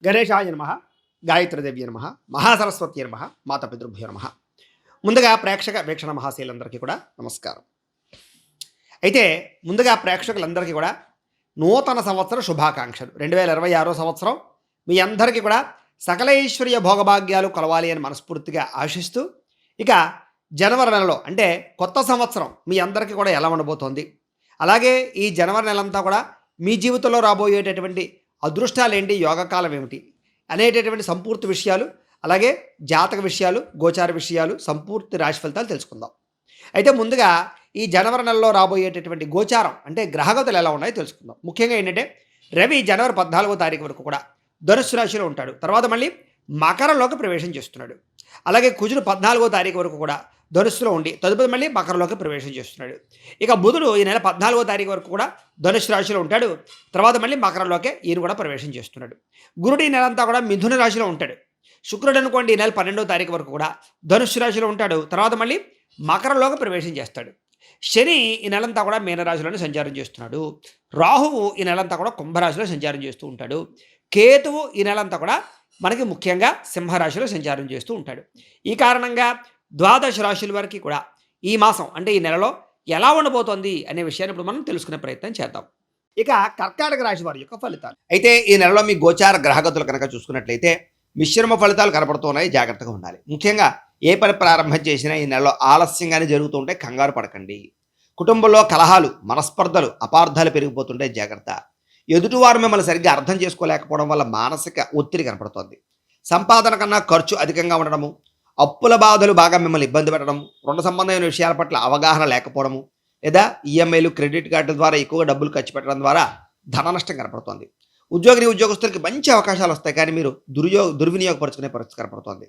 గణేశాయ నమః, గాయత్రీదేవి నమః, మహాసరస్వతి నమః, మాతాపితృభ్యో నమః. ముందుగా ప్రేక్షక వీక్షణ మహాశీలందరికీ కూడా నమస్కారం. అయితే ముందుగా ప్రేక్షకులందరికీ కూడా నూతన సంవత్సర శుభాకాంక్షలు. 2026 సంవత్సరం మీ అందరికీ కూడా సకల ఐశ్వర్య భోగభాగ్యాలు కలవాలి అని మనస్ఫూర్తిగా ఆశిస్తూ, ఇక జనవరి నెలలో అంటే కొత్త సంవత్సరం మీ అందరికీ కూడా ఎలా ఉండబోతోంది, అలాగే ఈ జనవరి నెలంతా కూడా మీ జీవితంలో రాబోయేటటువంటి అదృష్టాలేంటి, యోగకాలం ఏమిటి అనేటటువంటి సంపూర్తి విషయాలు, అలాగే జాతక విషయాలు, గోచార విషయాలు, సంపూర్తి రాశి ఫలితాలు తెలుసుకుందాం. అయితే ముందుగా ఈ జనవరి నెలలో రాబోయేటటువంటి గోచారం అంటే గ్రహగతులు ఎలా ఉన్నాయో తెలుసుకుందాం. ముఖ్యంగా ఏంటంటే రవి జనవరి 14వ తారీఖు వరకు కూడా ధనుస్సు రాశిలో ఉంటాడు, తర్వాత మళ్ళీ మకరంలోకి ప్రవేశం చేస్తున్నాడు. అలాగే కుజుడు 14వ తారీఖు వరకు కూడా ధనుస్సులో ఉండి తదుపరి మళ్ళీ మకరంలోకి ప్రవేశం చేస్తున్నాడు. ఇక బుధుడు ఈ నెల 14వ తారీఖు వరకు కూడా ధనుస్సు రాశిలో ఉంటాడు, తర్వాత మళ్ళీ మకరంలోకి ఈయన కూడా ప్రవేశం చేస్తున్నాడు. గురుడు ఈ నెలంతా కూడా మిథున రాశిలో ఉంటాడు. శుక్రుడు అనుకోండి ఈ నెల 12వ తారీఖు వరకు కూడా ధనుస్సు రాశిలో ఉంటాడు, తర్వాత మళ్ళీ మకరంలోకి ప్రవేశం చేస్తాడు. శని ఈ నెలంతా కూడా మీనరాశిలోనే సంచారం చేస్తున్నాడు. రాహువు ఈ నెలంతా కూడా కుంభరాశిలో సంచారం చేస్తూ ఉంటాడు. కేతువు ఈ నెలంతా కూడా మనకి ముఖ్యంగా సింహరాశిలో సంచారం చేస్తూ ఉంటాడు. ఈ కారణంగా ద్వాదశ రాశుల వరకు కూడా ఈ మాసం అంటే ఈ నెలలో ఎలా ఉండబోతోంది అనే విషయాన్ని ఇప్పుడు మనం తెలుసుకునే ప్రయత్నం చేద్దాం. ఇక కర్కాటక రాశి వారి యొక్క ఫలితాలు. అయితే ఈ నెలలో మీ గోచార గ్రహగతులు కనుక చూసుకున్నట్లయితే మిశ్రమ ఫలితాలు కనపడుతున్నాయి, జాగ్రత్తగా ఉండాలి. ముఖ్యంగా ఏ పని ప్రారంభం చేసినా ఈ నెలలో ఆలస్యంగానే జరుగుతూ ఉంటే కంగారు పడకండి. కుటుంబంలో కలహాలు, మనస్పర్ధలు, అపార్థాలు పెరిగిపోతుంటే జాగ్రత్త. ఎదుటివారు మిమ్మల్ని సరిగ్గా అర్థం చేసుకోలేకపోవడం వల్ల మానసిక ఒత్తిడి కనపడుతోంది. సంపాదన కన్నా ఖర్చు అధికంగా ఉండడము, అప్పుల బాధలు బాగా మిమ్మల్ని ఇబ్బంది పెట్టడం, రుణ సంబంధమైన విషయాల పట్ల అవగాహన లేకపోవడము, లేదా ఈఎంఐలు, క్రెడిట్ కార్డుల ద్వారా ఎక్కువగా డబ్బులు ఖర్చు పెట్టడం ద్వారా ధన నష్టం కనపడుతోంది. ఉద్యోగస్తులకి మంచి అవకాశాలు వస్తాయి, కానీ మీరు దుర్వినియోగపరుచుకునే పరిస్థితి కనపడుతోంది.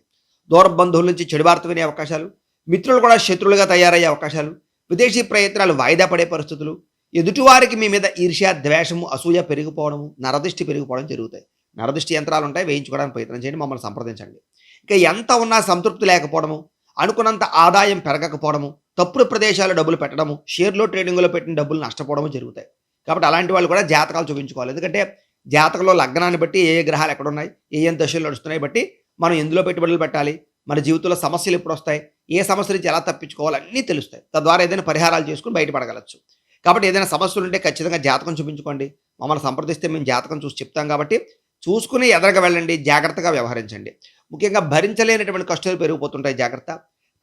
దూర బంధువుల నుంచి చెడు వార్త వినే అవకాశాలు, మిత్రులు కూడా శత్రువులుగా తయారయ్యే అవకాశాలు, విదేశీ ప్రయత్నాలు వాయిదా పడే పరిస్థితులు, ఎదుటివారికి మీ మీద ఈర్ష్య, ద్వేషము, అసూయ పెరిగిపోవడము, నరదృష్టి పెరిగిపోవడం జరుగుతాయి. నరదృష్టి యంత్రాలు ఉంటాయి, వేయించుకోవడానికి ప్రయత్నం చేయండి, మమ్మల్ని సంప్రదించండి. ఇక ఎంత ఉన్నా సంతృప్తి లేకపోవడము, అనుకున్నంత ఆదాయం పెరగకపోవడము, తప్పుడు ప్రదేశాల్లో డబ్బులు పెట్టడము, షేర్లో ట్రేడింగ్లో పెట్టిన డబ్బులు నష్టపోవడము జరుగుతాయి. కాబట్టి అలాంటి వాళ్ళు కూడా జాతకాలు చూపించుకోవాలి. ఎందుకంటే జాతకంలో లగ్నాన్ని బట్టి ఏ గ్రహాలు ఎక్కడున్నాయి, ఏ దశలు నడుస్తున్నాయి బట్టి మనం ఎందులో పెట్టుబడులు పెట్టాలి, మన జీవితంలో సమస్యలు ఎప్పుడు వస్తాయి, ఏ సమస్య నుంచి ఎలా తప్పించుకోవాలి అన్నీ తెలుస్తాయి. తద్వారా ఏదైనా పరిహారాలు చేసుకుని బయటపడగలచ్చు. కాబట్టి ఏదైనా సమస్యలు ఉంటే ఖచ్చితంగా జాతకం చూపించుకోండి. మమ్మల్ని సంప్రదిస్తే మేము జాతకం చూసి చెప్తాం. కాబట్టి చూసుకుని ఎదరగా వెళ్ళండి, జాగ్రత్తగా వ్యవహరించండి. ముఖ్యంగా భరించలేనటువంటి కష్టాలు పెరిగిపోతుంటాయి, జాగ్రత్త.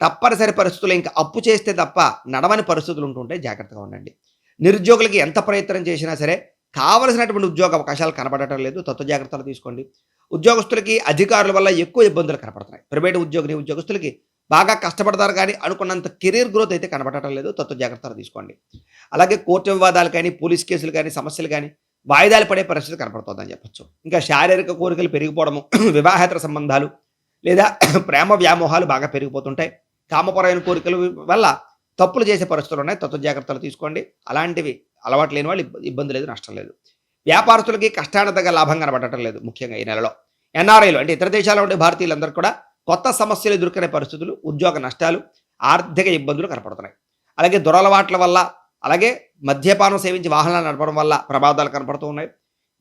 తప్పనిసరి పరిస్థితులు ఇంకా అప్పు చేస్తే తప్ప నడవని పరిస్థితులు ఉంటుంటాయి, జాగ్రత్తగా ఉండండి. నిరుద్యోగులకి ఎంత ప్రయత్నం చేసినా సరే కావలసినటువంటి ఉద్యోగ అవకాశాలు కనబడటం లేదు, తత్వ జాగ్రత్తలు తీసుకోండి. ఉద్యోగస్తులకి అధికారుల వల్ల ఎక్కువ ఇబ్బందులు కనపడుతున్నాయి. ప్రైవేటు ఉద్యోగస్తులకి బాగా కష్టపడతారు, కానీ అనుకున్నంత కెరీర్ గ్రోత్ అయితే కనబడటం లేదు, తత్వ జాగ్రత్తలు తీసుకోండి. అలాగే కోర్టు వివాదాలు కానీ, పోలీస్ కేసులు కానీ, సమస్యలు కానీ వాయిదాలు పడే పరిస్థితి కనపడుతుందని చెప్పచ్చు. ఇంకా శారీరక కోరికలు పెరిగిపోవడము, వివాహేతర సంబంధాలు లేదా ప్రేమ వ్యామోహాలు బాగా పెరిగిపోతుంటాయి. కామపరమైన కోరికల వల్ల తప్పులు చేసే పరిస్థితులు ఉన్నాయి, తత్వ జాగ్రత్తలు తీసుకోండి. అలాంటివి అలవాటు లేని వాళ్ళు ఇబ్బంది లేదు, నష్టం లేదు. వ్యాపారస్తులకి కష్టానికి తగ్గ లాభం కనబడటం లేదు. ముఖ్యంగా ఈ నెలలో ఎన్ఆర్ఐలు అంటే ఇతర దేశాల్లో ఉండే భారతీయులందరూ కూడా కొత్త సమస్యలు ఎదుర్కొనే పరిస్థితులు, ఉద్యోగ నష్టాలు, ఆర్థిక ఇబ్బందులు కనపడుతున్నాయి. అలాగే దురలవాట్ల వల్ల, అలాగే మద్యపానం సేవించి వాహనాలు నడపడం వల్ల ప్రమాదాలు కనపడుతూ ఉన్నాయి.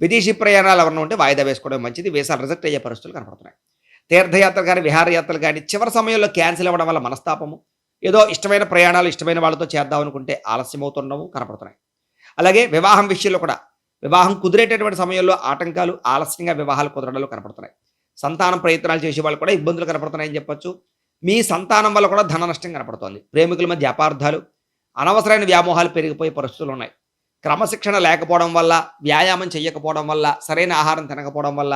విదేశీ ప్రయాణాలు ఎవరైనా ఉంటే వాయిదా వేసుకోవడం మంచిది, వీసాలు రిజెక్ట్ అయ్యే పరిస్థితులు కనపడుతున్నాయి. తీర్థయాత్రలు కానీ, విహారయాత్రలు కానీ చివరి సమయంలో క్యాన్సిల్ అవ్వడం వల్ల మనస్తాపము, ఏదో ఇష్టమైన ప్రయాణాలు ఇష్టమైన వాళ్ళతో చేద్దాం అనుకుంటే ఆలస్యం అవుతుండవు కనపడుతున్నాయి. అలాగే వివాహం విషయంలో కూడా వివాహం కుదిరేటటువంటి సమయంలో ఆటంకాలు, ఆలస్యంగా వివాహాలు కుదరడాలు కనపడుతున్నాయి. సంతానం ప్రయత్నాలు చేసే వాళ్ళు కూడా ఇబ్బందులు కనపడుతున్నాయని చెప్పొచ్చు. మీ సంతానం వల్ల కూడా ధన నష్టం కనపడుతోంది. ప్రేమికుల మధ్య అపార్థాలు, అనవసరమైన వ్యామోహాలు పెరిగిపోయే పరిస్థితులు ఉన్నాయి. క్రమశిక్షణ లేకపోవడం వల్ల, వ్యాయామం చేయకపోవడం వల్ల, సరైన ఆహారం తినకపోవడం వల్ల,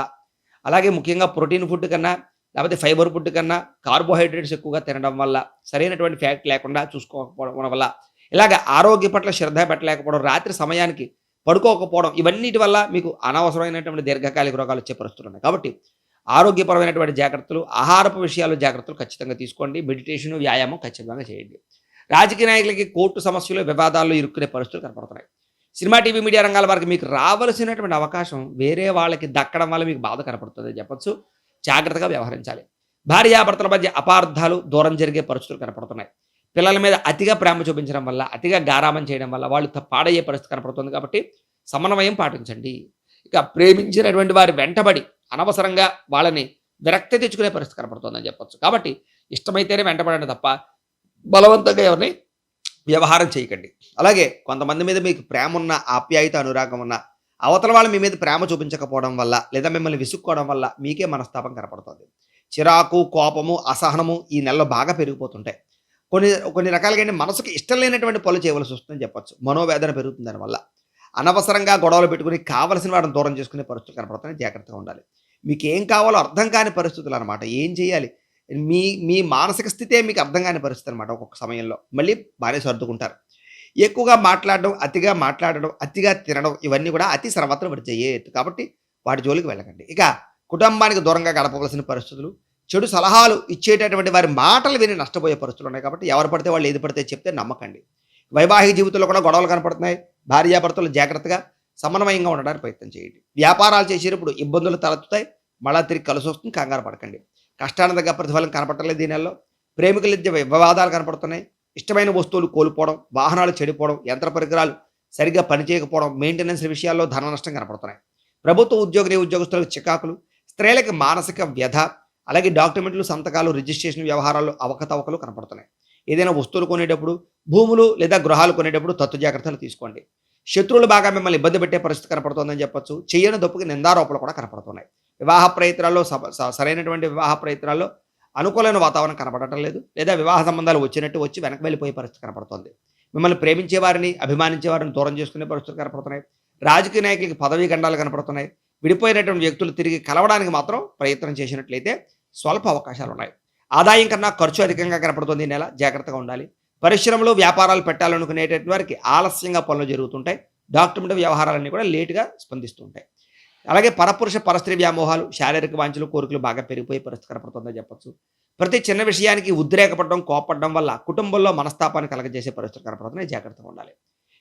అలాగే ముఖ్యంగా ప్రోటీన్ ఫుడ్ కన్నా లేకపోతే ఫైబర్ ఫుడ్ కన్నా కార్బోహైడ్రేట్స్ ఎక్కువగా తినడం వల్ల, సరైనటువంటి ఫ్యాట్ లేకుండా చూసుకోకపోవడం వల్ల, ఇలాగ ఆరోగ్య పట్ల శ్రద్ధ పెట్టలేకపోవడం, రాత్రి సమయానికి పడుకోకపోవడం, ఇవన్నిటి వల్ల మీకు అనవసరమైనటువంటి దీర్ఘకాలిక రోగాలు వచ్చే పరిస్థితులు ఉన్నాయి. కాబట్టి ఆరోగ్యపరమైనటువంటి జాగ్రత్తలు, ఆహారపు విషయాలు జాగ్రత్తలు ఖచ్చితంగా తీసుకోండి. మెడిటేషన్, వ్యాయామం ఖచ్చితంగా చేయండి. రాజకీయ నాయకులకి కోర్టు సమస్యలు, వివాదాల్లో ఇరుక్కునే పరిస్థితులు కనపడుతున్నాయి. సినిమా, టీవీ, మీడియా రంగాల వారికి మీకు రావాల్సినటువంటి అవకాశం వేరే వాళ్ళకి దక్కడం వల్ల మీకు బాధ కనపడుతుంది చెప్పచ్చు. జాగ్రత్తగా వ్యవహరించాలి. భార్యాభర్తల మధ్య అపార్థాలు, దూరం జరిగే పరిస్థితులు కనపడుతున్నాయి. పిల్లల మీద అతిగా ప్రేమ చూపించడం వల్ల, అతిగా గారాబం చేయడం వల్ల వాళ్ళు పాడయ్యే పరిస్థితి కనపడుతుంది. కాబట్టి సమన్వయం పాటించండి. ఇక ప్రేమించినటువంటి వారి వెంటబడి అనవసరంగా వాళ్ళని విరక్తి తెచ్చుకునే పరిస్థితి కనపడుతుందని చెప్పొచ్చు. కాబట్టి ఇష్టమైతేనే వెంటపడండి తప్ప బలవంతంగా ఎవరిని వ్యవహారం చేయకండి. అలాగే కొంతమంది మీద మీకు ప్రేమ ఉన్న, ఆప్యాయత, అనురాగం ఉన్న అవతల వాళ్ళు మీ మీద ప్రేమ చూపించకపోవడం వల్ల లేదా మిమ్మల్ని విసుక్కోవడం వల్ల మీకే మనస్తాపం కనపడుతుంది. చిరాకు, కోపము, అసహనము ఈ నెలలో బాగా పెరిగిపోతుంటాయి. కొన్ని కొన్ని రకాలుగా ఏంటి మనసుకి ఇష్టం లేనటువంటి పనులు చేయవలసి వస్తుందని చెప్పొచ్చు. మనోవేదన పెరుగుతుంది దానివల్ల. అనవసరంగా గొడవలు పెట్టుకొని కావలసిన వాటిని దూరం చేసుకునే పరిస్థితులు కనపడుతున్నాయి. జాగ్రత్తగా ఉండాలి. మీకేం కావాలో అర్థం కాని పరిస్థితులు అనమాట. ఏం చేయాలి? మీ మీ మానసిక స్థితే మీకు అర్థం కాని పరిస్థితి అనమాట ఒక్కొక్క సమయంలో. మళ్ళీ బానే సర్దుకుంటారు. ఎక్కువగా మాట్లాడడం, అతిగా మాట్లాడడం, అతిగా తినడం ఇవన్నీ కూడా అతి సర్వత్ర వర్జయేత్. కాబట్టి వాటి జోలికి వెళ్ళకండి. ఇక కుటుంబానికి దూరంగా గడపవలసిన పరిస్థితులు, చెడు సలహాలు ఇచ్చేటటువంటి వారి మాటలు విని నష్టపోయే పరిస్థితులు ఉన్నాయి. కాబట్టి ఎవరు పడితే వాళ్ళు ఏది పడితే చెప్తే నమ్మకండి. వైవాహిక జీవితంలో కూడా గొడవలు కనపడుతున్నాయి. భార్యాభర్తలు జాగ్రత్తగా సమన్వయంగా ఉండడానికి ప్రయత్నం చేయండి. వ్యాపారాలు చేసేటప్పుడు ఇబ్బందులు తలెత్తుతాయి. మళ్ళా తిరిగి కలిసొస్తుంది. కంగారు పడకండి. కష్టానికి తగ్గ ప్రతిఫలం కనపడలేదు ఈ నెలలో. ప్రేమికుల మధ్య వివాదాలు కనపడుతున్నాయి. ఇష్టమైన వస్తువులు కోల్పోవడం, వాహనాలు చెడిపోవడం, యంత్ర పరికరాలు సరిగ్గా పనిచేయకపోవడం, మెయింటెనెన్స్ విషయాల్లో ధన నష్టం కనపడుతున్నాయి. ప్రభుత్వ ఉద్యోగులకు చికాకులు, స్త్రీలకు మానసిక వ్యధ, అలాగే డాక్యుమెంట్లు, సంతకాలు, రిజిస్ట్రేషన్ వ్యవహారాల్లో అవకతవకలు కనపడుతున్నాయి. ఏదైనా వస్తువులు కొనేటప్పుడు, భూములు లేదా గృహాలు కొనేటప్పుడు తత్తు జాగ్రత్తలు తీసుకోండి. శత్రువులు బాగా మిమ్మల్ని ఇబ్బంది పెట్టే పరిస్థితి కనపడుతోందని చెప్పొచ్చు. చెయ్యని దప్పుకి నిందారోపణలు కూడా కనపడుతున్నాయి. వివాహ ప్రయత్నాల్లో సరైనటువంటి వివాహ ప్రయత్నాల్లో అనుకూలమైన వాతావరణం కనపడటం లేదు. లేదా వివాహ సంబంధాలు వచ్చినట్టు వచ్చి వెనక్కి వెళ్ళిపోయే పరిస్థితి కనపడుతోంది. మిమ్మల్ని ప్రేమించే వారిని, అభిమానించే వారిని దూరం చేసుకునే పరిస్థితులు కనపడుతున్నాయి. రాజకీయ నాయకులకి పదవీ గండాలు కనపడుతున్నాయి. విడిపోయినటువంటి వ్యక్తులు తిరిగి కలవడానికి మాత్రం ప్రయత్నం చేసినట్లయితే స్వల్ప అవకాశాలు ఉన్నాయి. ఆదాయం కన్నా ఖర్చు అధికంగా కనపడుతుంది ఈ నెల. జాగ్రత్తగా ఉండాలి. పరిశ్రమలు, వ్యాపారాలు పెట్టాలనుకునేటటువంటి వారికి ఆలస్యంగా పనులు జరుగుతుంటాయి. డాక్యుమెంట్ వ్యవహారాలన్నీ కూడా లేటుగా స్పందిస్తుంటాయి. అలాగే పరపురుష పరస్త్రీ వ్యామోహాలు, శారీరక వాంఛలు, కోరికలు బాగా పెరిగిపోయే పరిస్థితి కనపడుతుందని చెప్పొచ్చు. ప్రతి చిన్న విషయానికి ఉద్రేకపడడం, కోపడడం వల్ల కుటుంబంలో మనస్తాపాన్ని కలగజేసే పరిస్థితులు కనపడుతున్నాయి. జాగ్రత్తగా ఉండాలి.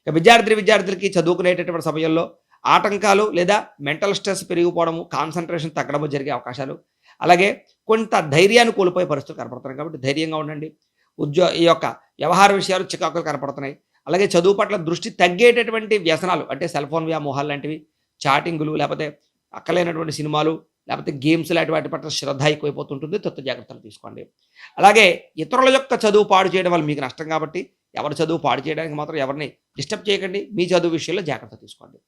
ఇక విద్యార్థులకి చదువుకునేటటువంటి సమయంలో ఆటంకాలు లేదా మెంటల్ స్ట్రెస్ పెరిగిపోవడము, కాన్సంట్రేషన్ తగ్గడము జరిగే అవకాశాలు, అలాగే కొంత ధైర్యాన్ని కోల్పోయే పరిస్థితులు కనపడుతున్నాయి. కాబట్టి ధైర్యంగా ఉండండి. ఈ యొక్క వ్యవహార విషయాలు చికాకులు కనపడుతున్నాయి. అలాగే చదువు పట్ల దృష్టి తగ్గేటటువంటి వ్యసనాలు అంటే సెల్ ఫోన్ వ్యామోహాలు లాంటివి, చాటింగులు, లేకపోతే అక్కలేనటువంటి సినిమాలు, లేకపోతే గేమ్స్ లాంటి వాటి పట్ల శ్రద్ధ ఎక్కువైపోతుంటుంది. తొత్తు జాగ్రత్తలు తీసుకోండి. అలాగే ఇతరుల యొక్క చదువు పాడు చేయడం వల్ల మీకు నష్టం కాబట్టి ఎవరి చదువు పాడు చేయడానికి మాత్రం ఎవరిని డిస్టర్బ్ చేయకండి. మీ చదువు విషయంలో జాగ్రత్త తీసుకోండి.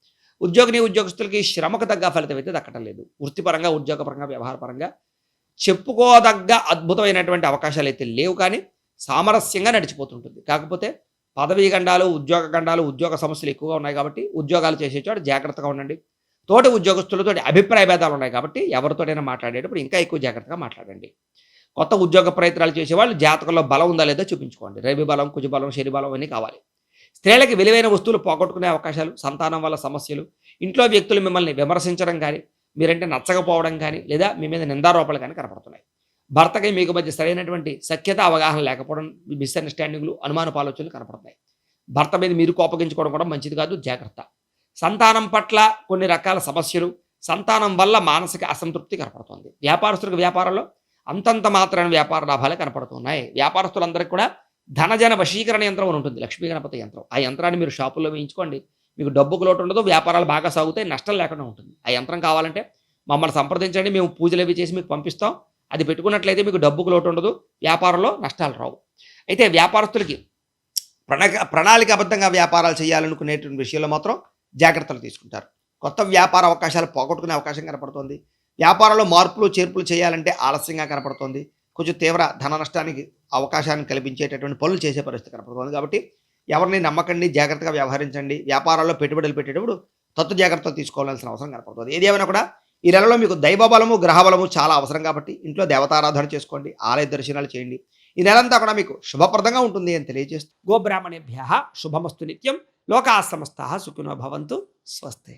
ఉద్యోగస్తులకి శ్రమకు తగ్గ ఫలితం అయితే దక్కడం లేదు. వృత్తిపరంగా, ఉద్యోగపరంగా, వ్యవహారపరంగా చెప్పుకోదగ్గ అద్భుతమైనటువంటి అవకాశాలు అయితే లేవు. కానీ సామరస్యంగా నడిచిపోతుంటుంది. కాకపోతే పదవీ గండాలు, ఉద్యోగ సమస్యలు ఎక్కువగా ఉన్నాయి కాబట్టి ఉద్యోగాలు చేసేటప్పుడు జాగ్రత్తగా ఉండండి. తోటి ఉద్యోగస్తులతో అభిప్రాయ భేదాలు ఉన్నాయి కాబట్టి ఎవరితోటైనా మాట్లాడేటప్పుడు ఇంకా ఎక్కువ జాగ్రత్తగా మాట్లాడండి. కొత్త ఉద్యోగ ప్రయత్నాలు చేసేవాళ్ళు జాతకంలో బలం ఉందా లేదా చూపించుకోండి. రవి బలం, కుజ బలం, శని బలం అన్నీ కావాలి. స్త్రీలకి విలువైన వస్తువులు పోగొట్టుకునే అవకాశాలు, సంతానం వల్ల సమస్యలు, ఇంట్లో వ్యక్తులు మిమ్మల్ని విమర్శించడం కానీ, మీరంటే నచ్చకపోవడం కానీ, లేదా మీ మీద నిందారోపణలు కానీ కనపడుతున్నాయి. భర్తకి మీకు మధ్య సరైనటువంటి సఖ్యత, అవగాహన లేకపోవడం, మిస్అండర్స్టాండింగ్లు, అనుమానపు ఆలోచనలు కనపడుతున్నాయి. భర్త మీద మీరు కోపగించుకోవడం కూడా మంచిది కాదు. జాగ్రత్త. సంతానం పట్ల కొన్ని రకాల సమస్యలు, సంతానం వల్ల మానసిక అసంతృప్తి కనపడుతుంది. వ్యాపారస్తులకు వ్యాపారంలో అంతంత మాత్రమైన వ్యాపార లాభాలే కనపడుతున్నాయి. వ్యాపారస్తులందరికీ కూడా ధనజన వశీకరణ యంత్రం అని ఉంటుంది, లక్ష్మీ గణపతి యంత్రం. ఆ యంత్రాన్ని మీరు షాపుల్లో వేయించుకోండి. మీకు డబ్బుకు లోటు ఉండదు, వ్యాపారాలు బాగా సాగుతాయి, నష్టం లేకుండా ఉంటుంది. ఆ యంత్రం కావాలంటే మమ్మల్ని సంప్రదించండి. మేము పూజలు అవి చేసి మీకు పంపిస్తాం. అది పెట్టుకున్నట్లయితే మీకు డబ్బుకు లోటు ఉండదు, వ్యాపారంలో నష్టాలు రావు. అయితే వ్యాపారస్తులకి ప్రణాళికాబద్ధంగా వ్యాపారాలు చేయాలనుకునేటువంటి విషయంలో మాత్రం జాగ్రత్తలు తీసుకుంటారు. కొత్త వ్యాపార అవకాశాలు పోగొట్టుకునే అవకాశం కనపడుతుంది. వ్యాపారంలో మార్పులు చేర్పులు చేయాలంటే ఆలస్యంగా కనపడుతుంది. కొంచెం తీవ్ర ధన నష్టానికి అవకాశాన్ని కల్పించేటటువంటి పనులు చేసే పరిస్థితి కనపడుతుంది. కాబట్టి ఎవరిని నమ్మకండి, జాగ్రత్తగా వ్యవహరించండి. వ్యాపారాల్లో పెట్టుబడులు పెట్టేటప్పుడు తత్తు జాగ్రత్తలు తీసుకోవాల్సిన అవసరం కనపడుతుంది. ఏది ఏమైనా కూడా ఈ నెలలో మీకు దైవబలము, గ్రహబలము చాలా అవసరం కాబట్టి ఇంట్లో దేవతారాధన చేసుకోండి, ఆలయ దర్శనాలు చేయండి. ఈ నెలంతా కూడా మీకు శుభప్రదంగా ఉంటుంది అని తెలియజేస్తూ గోబ్రాహ్మణేభ్యః శుభమస్తు నిత్యం. లోకాః సమస్తాః సుఖినో భవంతు. స్వస్తి.